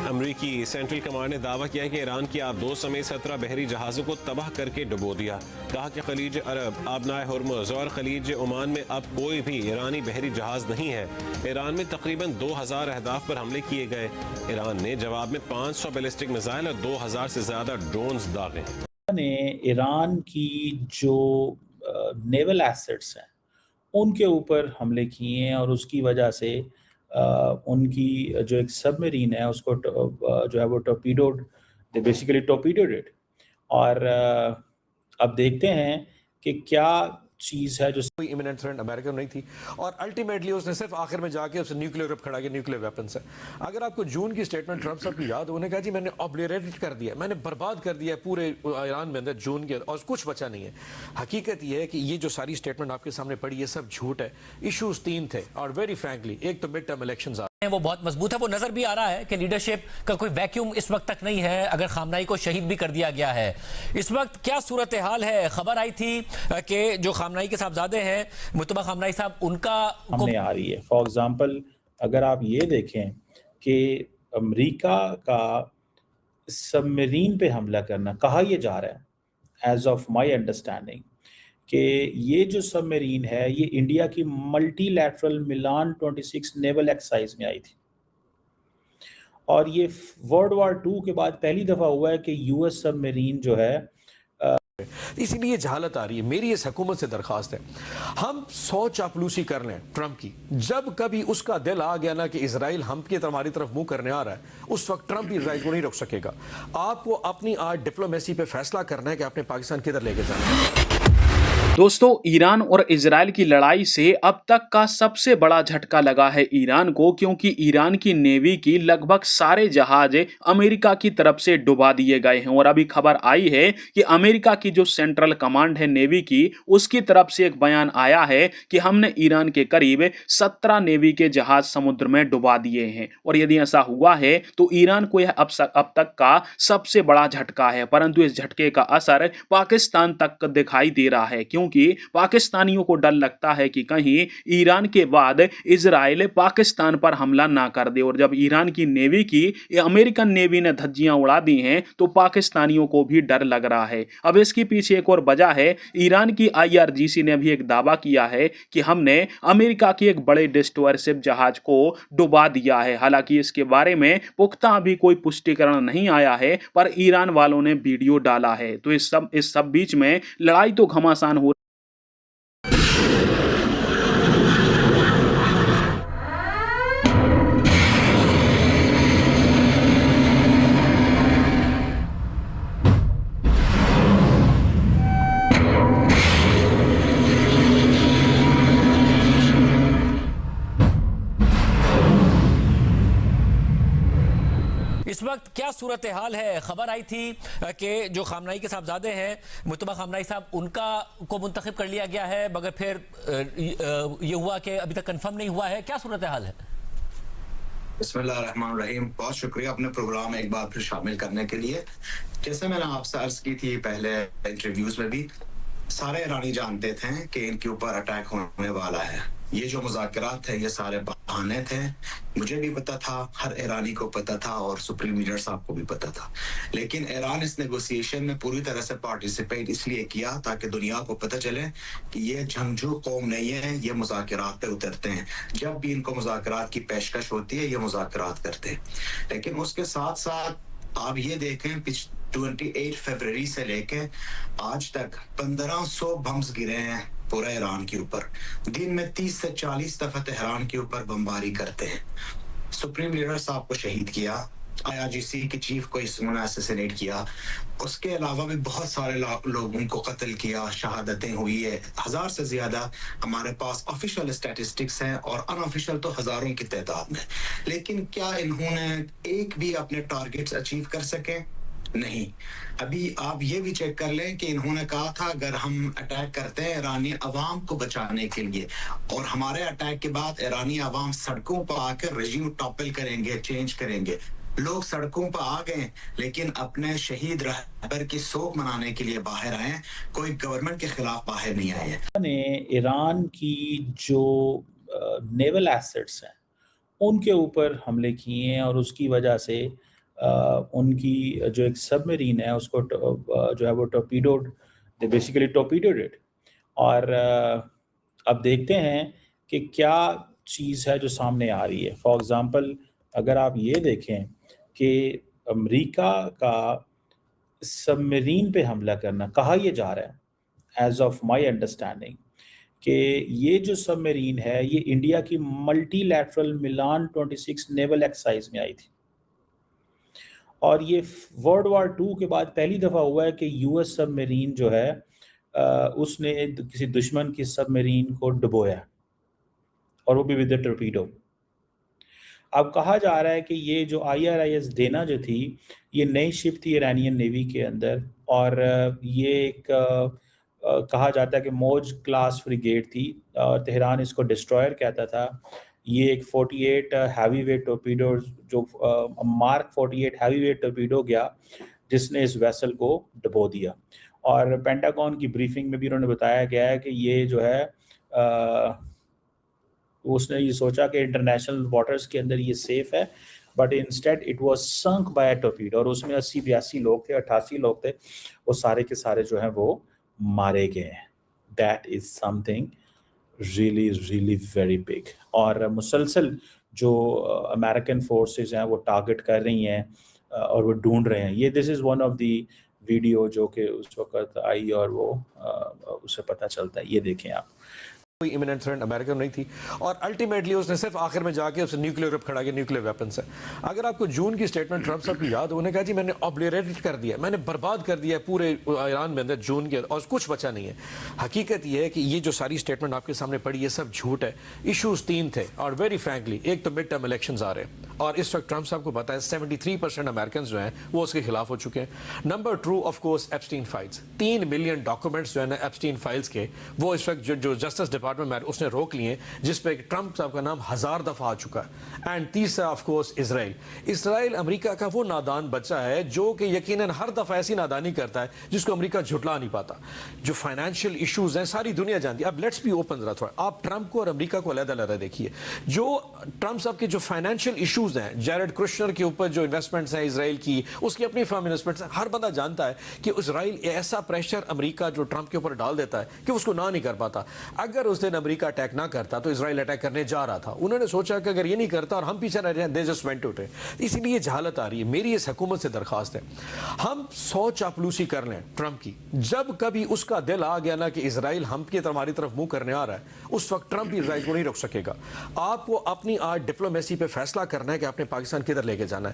अमरीकी central command ने दावा किया कि ईरान की आबदोज समेत 17 बहरी जहाज़ों को तबाह करके डुबो दिया। कहा कि खलीज अरब, आबनाए हुर्मुज़ और खलीज ओमान में अब कोई भी ईरानी बहरी जहाज़ नहीं है। ईरान में तकरीबन 2000 अहदाफ पर हमले किए गए। ईरान ने जवाब में 500 बैलिस्टिक मिसाइल और 2000 से ज्यादा ड्रोन्स दागे। ने ईरान की जो नेवल एसेट्स हैं उनके ऊपर हमले किए हैं और उसकी वजह से उनकी जो एक सबमरीन है उसको जो है वो टॉर्पीडोड, दे बेसिकली टॉर्पीडोड इट। और अब देखते हैं कि क्या चीज़ है जो कोई इमिनेंट थ्रेट अमेरिका नहीं थी और अल्टीमेटली उसने सिर्फ आखिर में जाके उसने न्यूक्लियर वेपन खड़ा किया, न्यूक्लियर वेपन्स है। अगर आपको जून की स्टेटमेंट ट्रंप साहब की याद हो, उन्होंने कहा जी मैंने ऑब्लिटरेट कर दिया, मैंने बर्बाद कर दिया पूरे ईरान में अंदर जून के, और कुछ बचा नहीं है। हकीकत यह है कि ये जो सारी स्टेटमेंट आपके सामने पड़ी ये सब झूठ है। इशूज 3 थे और वेरी फ्रैंकली, एक तो मिड टर्म इलेक्शंस वो बहुत मजबूत है। वो नजर भी आ रहा है कि लीडरशिप का कोई वैक्यूम इस वक्त तक नहीं है, अगर खामनाई को शहीद भी कर दिया गया है। इस वक्त क्या सूरत हाल है? खबर आई थी कि जो खामनाई के साहबजादे हैं, मुतबा खामनाई साहब, उनका सामने आ रही है। फॉर एग्जांपल अगर आप ये देखें कि अमेरिका का सबमरीन पे हमला करना, कहा यह जा रहा है एज ऑफ माय अंडरस्टैंडिंग कि ये जो सबमरीन है ये इंडिया की मल्टीलैटरल मिलान 26 नेवल एक्सरसाइज में आई थी और ये वर्ल्ड वॉर 2 के बाद पहली दफा हुआ है कि यूएस सबमरीन जो है इसीलिए जहालत आ रही है। मेरी इस हुकूमत से दरखास्त है, हम 100 चापलूसी कर लें ट्रंप की, जब कभी उसका दिल आ गया ना कि इजराइल हम की हमारी तरफ मुंह करने आ रहा है, उस वक्त ट्रंप इजराइल को नहीं रोक सकेगा। आपको अपनी आज डिप्लोमेसी पे फैसला करना है कि आपने पाकिस्तान किधर लेके जाना है। दोस्तों, ईरान और इजराइल की लड़ाई से अब तक का सबसे बड़ा झटका लगा है ईरान को, क्योंकि ईरान की नेवी की लगभग सारे जहाज अमेरिका की तरफ से डुबा दिए गए हैं। और अभी खबर आई है कि अमेरिका की जो सेंट्रल कमांड है नेवी की, उसकी तरफ से एक बयान आया है कि हमने ईरान के करीब 17 नेवी के जहाज समुद्र में डुबा दिए हैं। और यदि ऐसा हुआ है तो ईरान को यह अब तक का सबसे बड़ा झटका है। परंतु इस झटके का असर पाकिस्तान तक दिखाई दे रहा है, क्योंकि पाकिस्तानियों को डर लगता है कि कहीं ईरान के बाद इजराइल पाकिस्तान पर हमला ना कर दे। और जब ईरान की नेवी की अमेरिकन नेवी ने धज्जियां उड़ा दी हैं तो पाकिस्तानियों को भी डर लग रहा है। अब इसके पीछे एक और वजह है, ईरान की IRGC ने भी एक दावा किया है कि हमने अमेरिका की एक बड़े डिस्ट्रॉयर शिप जहाज को डुबा दिया है। हालांकि इसके बारे में पुख्ता अभी कोई पुष्टिकरण नहीं आया है, पर ईरान वालों ने वीडियो डाला है। तो इस सब बीच में लड़ाई तो घमासान हो इस वक्त क्या सूरत हाल है? खबर आई थी कि जो खामनाई के साहबजादे हैं, मुतबा खामनाई साहब, उनका को मुंतखब कर लिया गया है, मगर फिर ये हुआ कि अभी तक कंफर्म नहीं हुआ है। क्या सूरत हाल है? बिस्मिल्लाहिर्रहमानिर्रहीम। बहुत शुक्रिया अपने प्रोग्राम में एक बार फिर शामिल करने के लिए। जैसे मैंने आपसे अर्ज की थी पहले इंटरव्यूज में भी, सारे ईरानी जानते थे कि इनके ऊपर अटैक होने वाला है। ये जो मुज़ाकरात थे ये सारे बहाने थे। मुझे भी पता था, हर ईरानी को पता था और सुप्रीम लीडर साहब को भी पता था। लेकिन ईरान इस नेगोशिएशन में पूरी तरह से पार्टिसिपेट इसलिए किया ताकि दुनिया को पता चले कि ये जंगजू कौम नहीं है, ये मुज़ाकरात पे उतरते हैं। जब भी इनको मुज़ाकरात की पेशकश होती है ये मुज़ाकरात करते हैं। लेकिन उसके साथ साथ आप ये देखें, 28 फरवरी से लेके आज तक 1500 बम्स गिरे हैं पूरे ईरान के ऊपर। दिन में 30 से 40 दफा तेहरान के ऊपर बमबारी करते हैं। सुप्रीम लीडर साहब को शहीद किया, IRGC के चीफ को इन्होंने असैसिनेट किया। उसके अलावा भी बहुत सारे लोगों को कत्ल किया, शहादतें हुई है 1000 से ज्यादा। हमारे पास ऑफिशियल स्टैटिस्टिक्स हैं और अनऑफिशियल तो हजारों की तादाद में। लेकिन क्या इन्होंने एक भी अपने टारगेट्स अचीव कर सके? नहीं। अभी आप ये भी चेक कर लें कि इन्होंने कहा था अगर हम अटैक करते हैं ईरानी अवाम को बचाने के लिए, और हमारे अटैक के बाद ईरानी अवाम सड़कों पर आकर रेजिम टॉपल करेंगे, चेंज करेंगे, लोग सड़कों पर आ गए, लेकिन अपने शहीद रहबर की शोक मनाने के लिए बाहर आए। कोई गवर्नमेंट के खिलाफ बाहर नहीं आए हैं। ने ईरान की जो नेवल एसेट्स हैं उनके ऊपर हमले किए हैं और उसकी वजह से उनकी जो एक सबमरीन है उसको जो है वो टॉर्पीडोड, दे बेसिकली टॉर्पीडोड इट। और अब देखते हैं कि क्या चीज़ है जो सामने आ रही है। फॉर एग्ज़ाम्पल अगर आप ये देखें कि अमेरिका का सबमरीन पे हमला करना, कहा यह जा रहा है एज ऑफ माय अंडरस्टैंडिंग कि ये जो सबमरीन है ये इंडिया की मल्टीलैटरल मिलान 26 नेवल एक्सरसाइज में आई थी और ये वर्ल्ड वॉर 2 के बाद पहली दफ़ा हुआ है कि यूएस सबमरीन जो है उसने किसी दुश्मन की सबमरीन को डुबोया और वो भी विद टॉर्पीडो। अब कहा जा रहा है कि ये जो IRIS डेना जो थी ये नई शिप थी ईरानियन नेवी के अंदर और ये एक कहा जाता है कि मौज क्लास फ्रिगेट थी और तेहरान इसको डिस्ट्रॉयर कहता था। ये एक 48 हैवी वेट टॉर्पीडो जो मार्क 48 हैवी वेट टॉर्पीडो गया जिसने इस वेसल को डुबो दिया। और पेंटागन की ब्रीफिंग में भी उन्होंने बताया गया है कि ये जो है उसने ये सोचा कि इंटरनेशनल वाटर्स के अंदर ये सेफ है, but instead it was sunk by a torpedo और उसमें 80-82 लोग थे, 88 लोग थे, वो सारे के सारे जो हैं वो मारे गए हैं। That is something really really very big. और मुसलसल जो अमेरिकन फोर्सेस हैं वो टारगेट कर रही हैं और वो ढूंढ रहे हैं। ये this is one of the video जो कि उस वक्त आई और वो उसे पता चलता है। ये देखें आप, कोई इमिनेंट थ्रेट अमेरिका नहीं थी और अल्टीमेटली उसने सिर्फ आखिर में जाके उसने न्यूक्लियर वेपन खड़ा किया, न्यूक्लियर वेपन्स है। अगर आपको जून की स्टेटमेंट ट्रम्प साहब की याद हो, उन्होंने कहा जी मैंने ऑब्लिटरेट कर दिया, मैंने बर्बाद कर दिया पूरे ईरान में अंदर जून के और कुछ बचा नहीं है। हकीकत यह है कि ये जो सारी स्टेटमेंट आपके सामने पड़ी ये सब झूठ है। इशूज 3 थे और वेरी फ्रैंकली एक तो मिड टर्म इलेक्शंस आ रहे हैं और इस वक्त ट्रम्प साहब को पता है 73% अमेरिकन जो हैं वो उसके खिलाफ हो चुके हैं। Number 2 of course Epstein files, 3 million documents जो है ना एप्स्टीन फाइल्स के वो इस वक्त जो जस्टिस डिपार्टमेंट में उसने रोक लिए जिस पे ट्रम्प साहब का नाम 1000 दफा आ चुका है। एंड तीसरा ऑफ कोर्स इसराइल अमेरिका का वो नादान बच्चा है जो कि यकीनन हर दफा ऐसी नादानी करता है जिसको अमेरिका झुटला नहीं पाता। जो फाइनेंशियल इश्यूज हैं सारी दुनिया जानती है। अब लेट्स बी ओपन जरा थोड़ा, आप ट्रम्प को और अमेरिका को अलग-अलग देखिए। जो ट्रम्प साहब के जो फाइनेंशियल इश्यूज हैं, जेरेड कुश्नर के ऊपर जो इन्वेस्टमेंट्स हैं इसराइल की, उसकी अपनी फर्म इन्वेस्टमेंट्स हैं, हर बंदा जानता है कि इसराइल ऐसा प्रेशर अमेरिका जो ट्रम्प के ऊपर डाल देता है कि उसको ना नहीं कर पाता। अगर उस दिन अमेरिका अटैक ना करता तो इसराइल अटैक करने जा रहा था। उन्होंने सोचा कि अगर ये नहीं करता और हम पीछे रह जाए, they just went to it. इसीलिए ये जहालत आ रही है। मेरी इस हुकूमत से दरखास्त है, हम 100 चापलूसी कर लें ट्रम्प की, जब कभी उसका दिल आ गया ना कि इसराइल हम की तरफ हमारी तरफ मुंह करने आ रहा है, उस वक्त ट्रम्प इसराइल को नहीं रोक सकेगा। आपको अपनी आज डिप्लोमेसी पे फैसला करना है कि आपने पाकिस्तान किधर लेके जाना है।